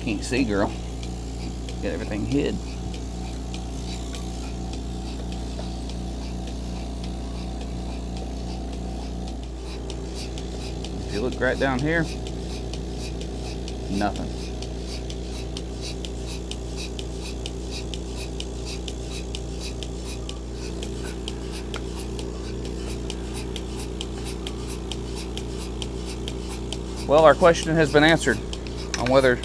Can't see, girl. Get everything hid. If you look right down here, nothing. Well, our question has been answered on whether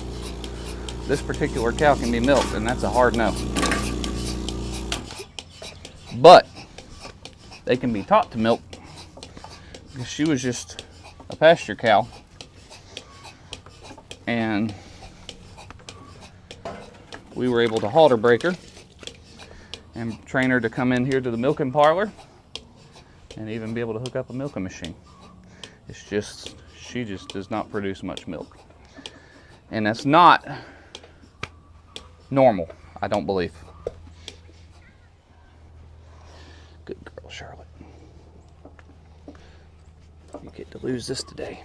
this particular cow can be milked, and that's a hard no. But they can be taught to milk, because she was just a pasture cow, and we were able to halter break her and train her to come in here to the milking parlor and even be able to hook up a milking machine. It's just, she just does not produce much milk. And that's not normal, I don't believe. Good girl, Charlotte. You get to lose this today.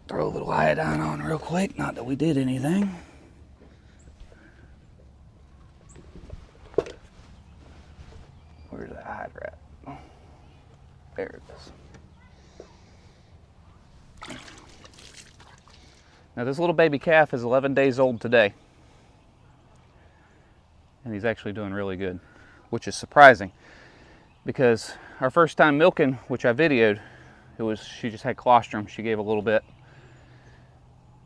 Throw a little iodine on real quick, not that we did anything. Where's that hydrant? There it is. Now this little baby calf is 11 days old today. And he's actually doing really good, which is surprising, because our first time milking, which I videoed, she just had colostrum. She gave a little bit.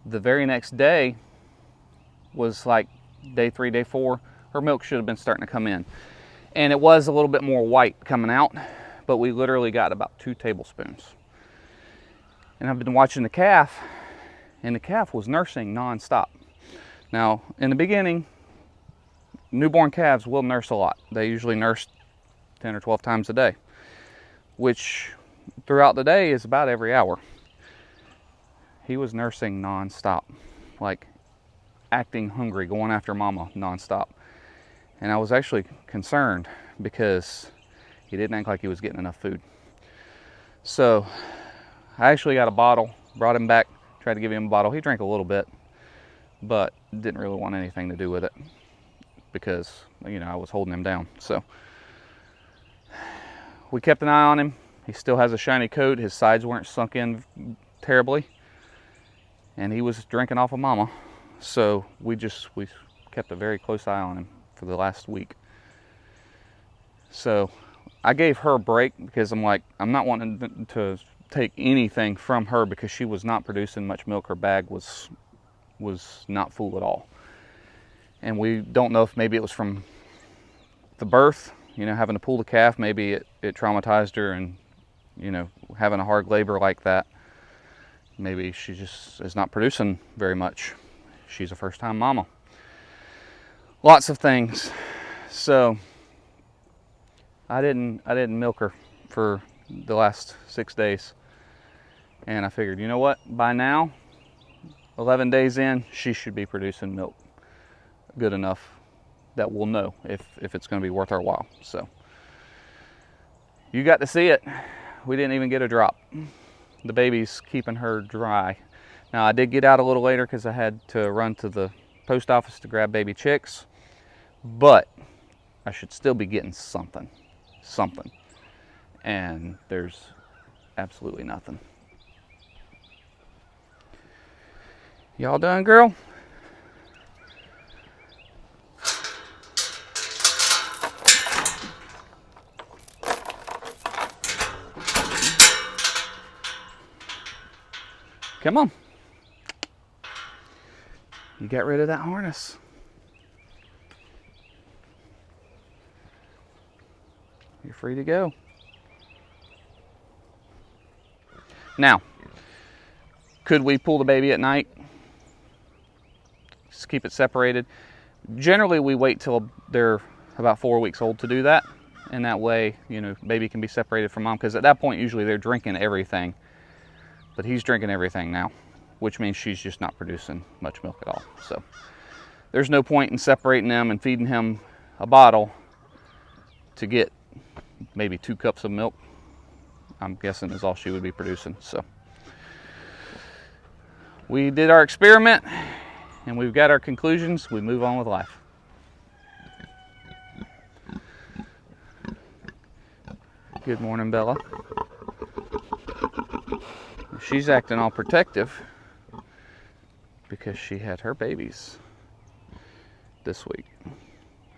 The very next day was like day 3, day 4. Her milk should have been starting to come in. And it was a little bit more white coming out, but we literally got about 2 tablespoons. And I've been watching the calf, and the calf was nursing nonstop. Now, in the beginning, newborn calves will nurse a lot. They usually nurse 10 or 12 times a day, which throughout the day is about every hour. He was nursing nonstop, like acting hungry, going after mama nonstop. And I was actually concerned because he didn't act like he was getting enough food. So I actually got a bottle, brought him back, tried to give him a bottle. He drank a little bit, but didn't really want anything to do with it because, you know, I was holding him down. So we kept an eye on him. He still has a shiny coat. His sides weren't sunk in terribly. And he was drinking off of mama. So we kept a very close eye on him for the last week. So I gave her a break because I'm like, I'm not wanting to take anything from her because she was not producing much milk. Her bag was not full at all. And we don't know if maybe it was from the birth, you know, having to pull the calf. Maybe it traumatized her, and, you know, having a hard labor like that, maybe she just is not producing very much. She's a first-time mama. Lots of things. So I didn't milk her for the last 6 days. And I figured, you know what? By now, 11 days in, she should be producing milk good enough that we'll know if it's going to be worth our while. So you got to see it. We didn't even get a drop. The baby's keeping her dry. Now, I did get out a little later because I had to run to the post office to grab baby chicks, but I should still be getting something. And there's absolutely nothing. Y'all done, girl? Come on. You got rid of that harness. You're free to go. Now, could we pull the baby at night? Just keep it separated. Generally, we wait till they're about 4 weeks old to do that. And that way, you know, baby can be separated from mom. Because at that point, usually they're drinking everything but he's drinking everything now, which means she's just not producing much milk at all. So there's no point in separating them and feeding him a bottle to get maybe 2 cups of milk. I'm guessing is all she would be producing. So we did our experiment and we've got our conclusions. We move on with life. Good morning, Bella. She's acting all protective because she had her babies this week.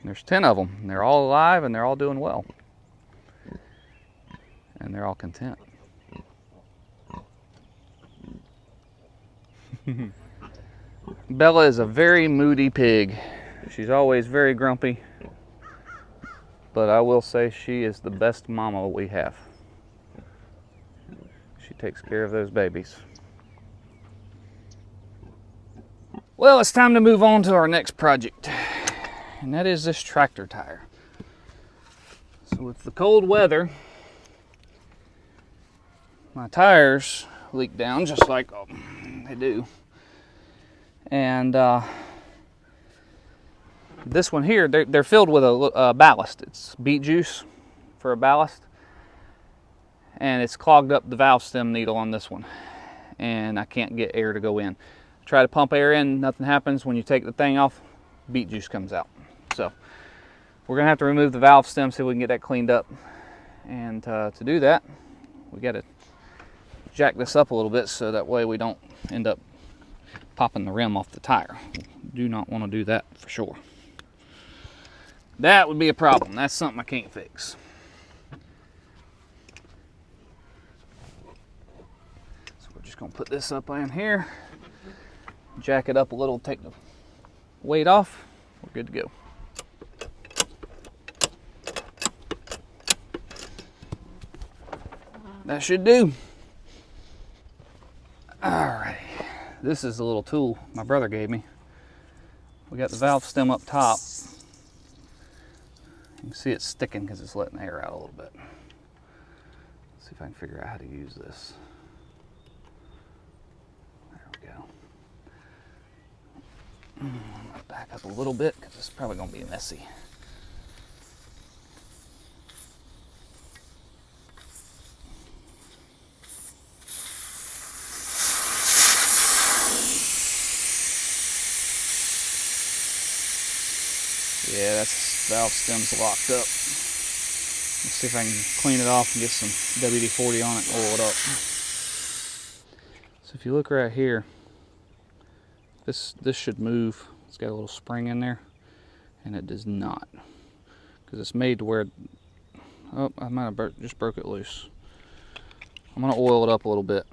There's 10 of them. And they're all alive and they're all doing well. And they're all content. Bella is a very moody pig. She's always very grumpy. But I will say she is the best mama we have. She takes care of those babies. Well, it's time to move on to our next project. And that is this tractor tire. So with the cold weather, my tires leak down just like they do. And this one here, they're filled with a ballast. It's beet juice for a ballast. And it's clogged up the valve stem needle on this one. And I can't get air to go in. Try to pump air in, nothing happens. When you take the thing off, beet juice comes out. So we're gonna have to remove the valve stem so we can get that cleaned up. And to do that, we gotta jack this up a little bit so that way we don't end up popping the rim off the tire. Do not want to do that for sure. That would be a problem. That's something I can't fix. So we're just gonna put this up in here, jack it up a little, take the weight off. We're good to go. That should do. Alrighty. This is a little tool my brother gave me. We got the valve stem up top. You can see it's sticking because it's letting the air out a little bit. Let's see if I can figure out how to use this. There we go. I'm gonna back up a little bit because it's probably gonna be messy. Yeah, that's valve stem's locked up. Let's see if I can clean it off and get some WD-40 on it and oil it up. So if you look right here, this should move. It's got a little spring in there, and it does not, because it's made to where, oh, I might have just broke it loose. I'm gonna oil it up a little bit,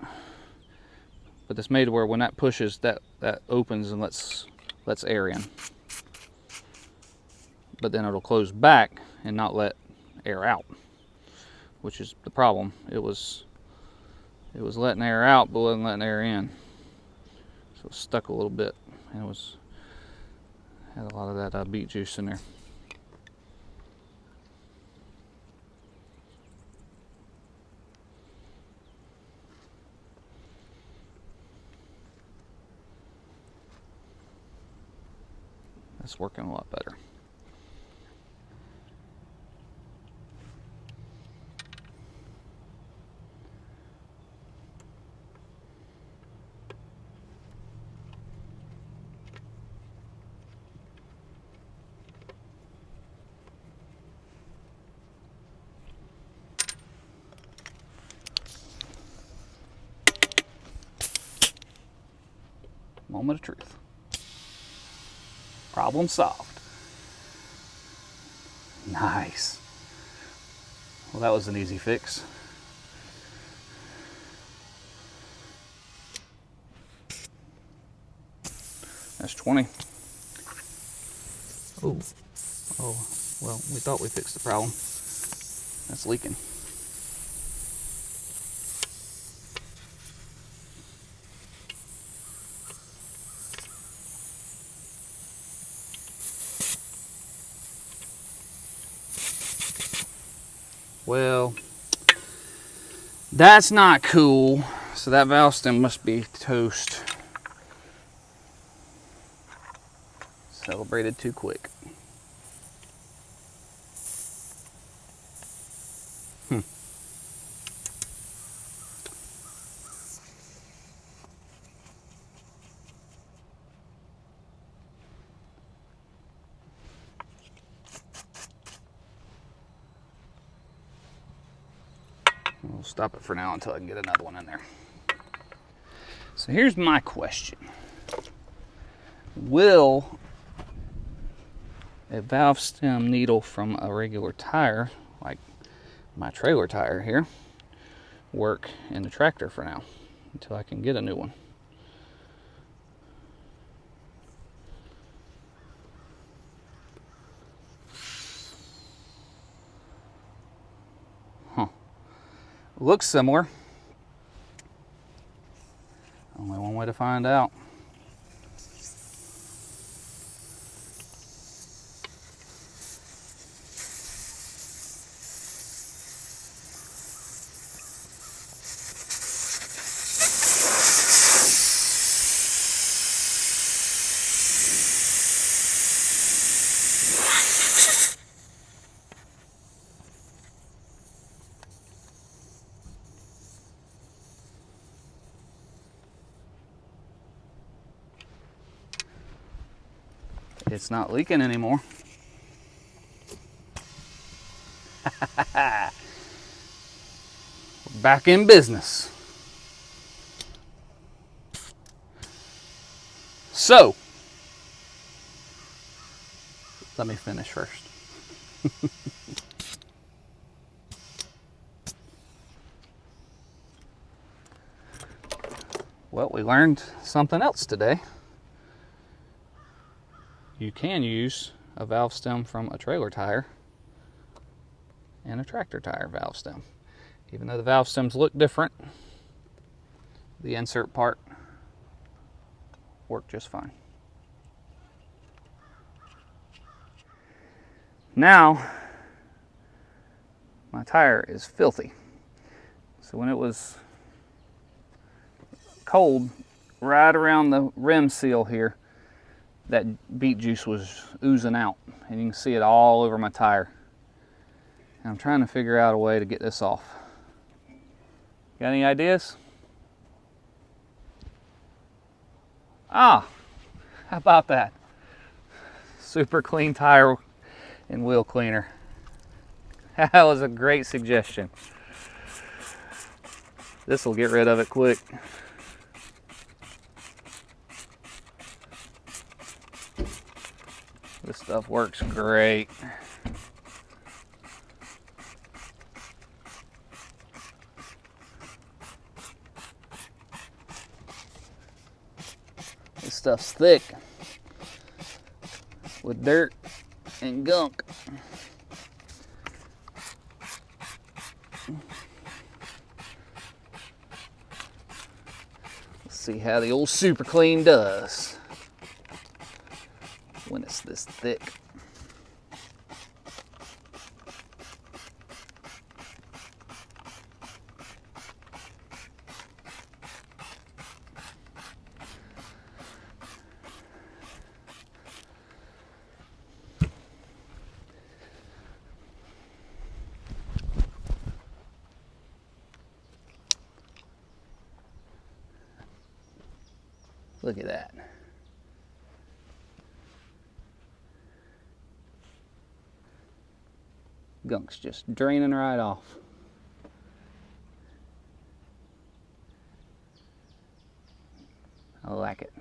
but it's made to where when that pushes, that opens and lets air in. But then it'll close back and not let air out, which is the problem. It was letting air out, but wasn't letting air in. So it stuck a little bit, and it had a lot of that beet juice in there. That's working a lot better. Moment of truth. Problem solved. Nice. Well, that was an easy fix. That's 20. Oh, well, we thought we fixed the problem. That's leaking. Well, that's not cool. So that valve stem must be toast. Celebrated too quick. We'll stop it for now until I can get another one in there. So here's my question. Will a valve stem needle from a regular tire, like my trailer tire here, work in the tractor for now until I can get a new one? Looks similar. Only one way to find out. It's not leaking anymore. Back in business. So, let me finish first. Well, we learned something else today. You can use a valve stem from a trailer tire and a tractor tire valve stem. Even though the valve stems look different, the insert part worked just fine. Now, my tire is filthy. So when it was cold, right around the rim seal here, that beet juice was oozing out, and you can see it all over my tire. And I'm trying to figure out a way to get this off. Got any ideas? How about that? Super clean tire and wheel cleaner. That was a great suggestion. This will get rid of it quick. This stuff works great. This stuff's thick with dirt and gunk. Let's see how the old Super Clean does when it's this thick. Look at that. Gunk's just draining right off. I like it.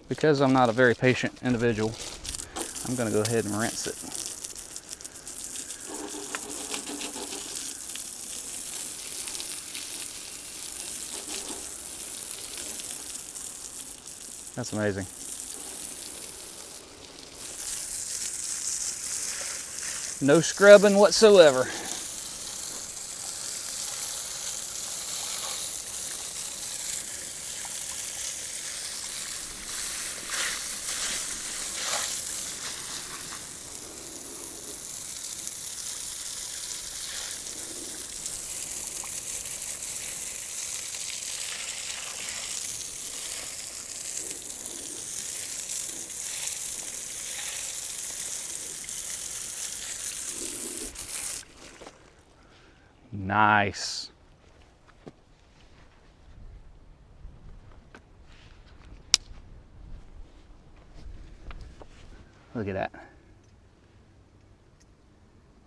Because I'm not a very patient individual, I'm going to go ahead and rinse it. That's amazing. No scrubbing whatsoever. Nice. Look at that.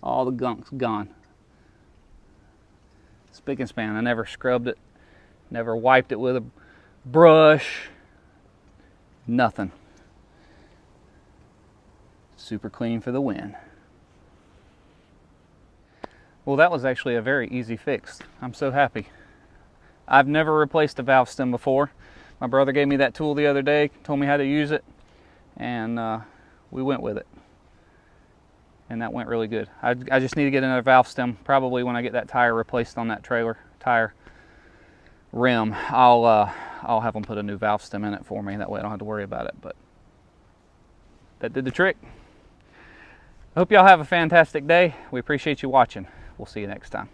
All the gunk's gone. Spick and span. I never scrubbed it, never wiped it with a brush, nothing. Super clean for the win. Well, that was actually a very easy fix. I'm so happy. I've never replaced a valve stem before. My brother gave me that tool the other day, told me how to use it, and we went with it. And that went really good. I just need to get another valve stem. Probably when I get that tire replaced on that trailer tire rim, I'll have them put a new valve stem in it for me. That way I don't have to worry about it. But that did the trick. Hope y'all have a fantastic day. We appreciate you watching. We'll see you next time.